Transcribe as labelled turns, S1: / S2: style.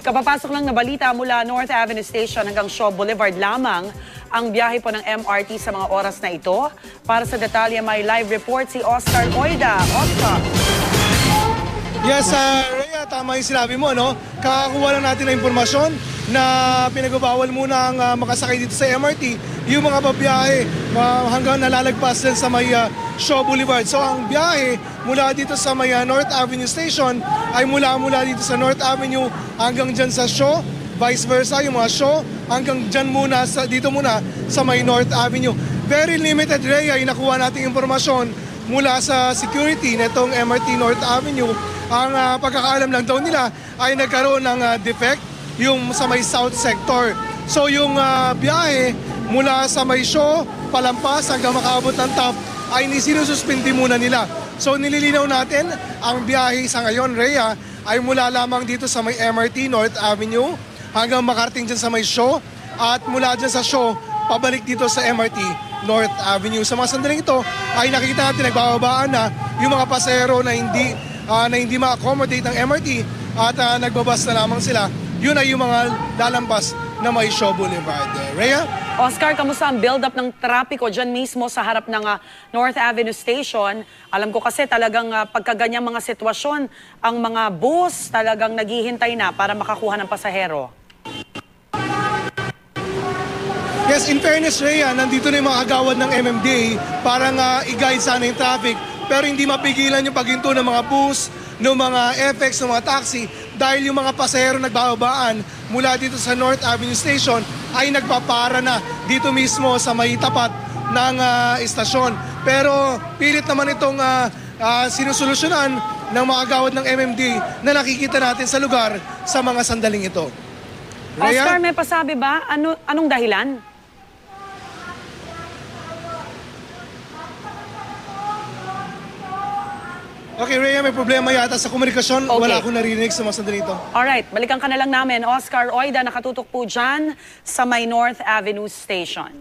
S1: Kapapasok lang na balita mula North Avenue Station hanggang Shaw Boulevard lamang ang biyahe po ng MRT sa mga oras na ito. Para sa detalye, may live report si Oscar Oida. Oscar.
S2: Yes, Rhea, tama yung sinabi mo, no? Kakakuha lang natin ng impormasyon na pinagbabawal muna ang makasakay dito sa MRT, yung mga babiyahe hanggang nalalagpas din sa may Shaw Boulevard. So ang biyahe mula dito sa may North Avenue Station ay mula dito sa North Avenue hanggang dyan sa Shaw, vice versa, yung mga Shaw hanggang dyan muna, dito muna sa may North Avenue. Very limited, Rhea, yung nakuha nating impormasyon mula sa security nitong MRT North Avenue. Ang pagkakaalam lang daw nila ay nagkaroon ng defect yung sa may south sector. So yung biyahe mula sa may Shaw, palampas hanggang makaabot ng top ay sinususpindi muna nila. So nililinaw natin ang biyahe sa ngayon, Rhea, ay mula lamang dito sa may MRT North Avenue hanggang makarating dyan sa may Shaw at mula dyan sa Shaw pabalik dito sa MRT North Avenue. Sa mga sandaling ito ay nakikita natin nagbababaan na yung mga pasahero na hindi ma-accommodate ng MRT at nagbabas na lamang sila. Yun ay yung mga lalampas na may Shaw Boulevard. Rhea?
S1: Oscar, kamusta ang build-up ng trapiko dyan mismo sa harap ng North Avenue Station? Alam ko kasi talagang pagkaganyang mga sitwasyon, ang mga bus talagang naghihintay na para makakuha ng pasahero.
S2: Yes, in fairness, Rhea, nandito na yung mga kagawad ng MMDA para i-guide sana yung traffic. Pero hindi mapigilan yung paghinto ng mga bus, ng mga FX, ng mga taxi dahil yung mga pasahero nagbababaan mula dito sa North Avenue Station ay nagpapara na dito mismo sa may tapat ng istasyon. Pero pilit naman itong sinusolusyonan ng mga kagawad ng MMDA na nakikita natin sa lugar sa mga sandaling ito. Rhea?
S1: Oscar, may pasabi ba? Anong dahilan?
S2: Okay, Rhea, may problema yata sa komunikasyon.
S1: Okay.
S2: Wala akong narinig sa mga sandali ito.
S1: Alright, balikan ka na lang namin. Oscar Oida, nakatutok po dyan sa may North Avenue Station.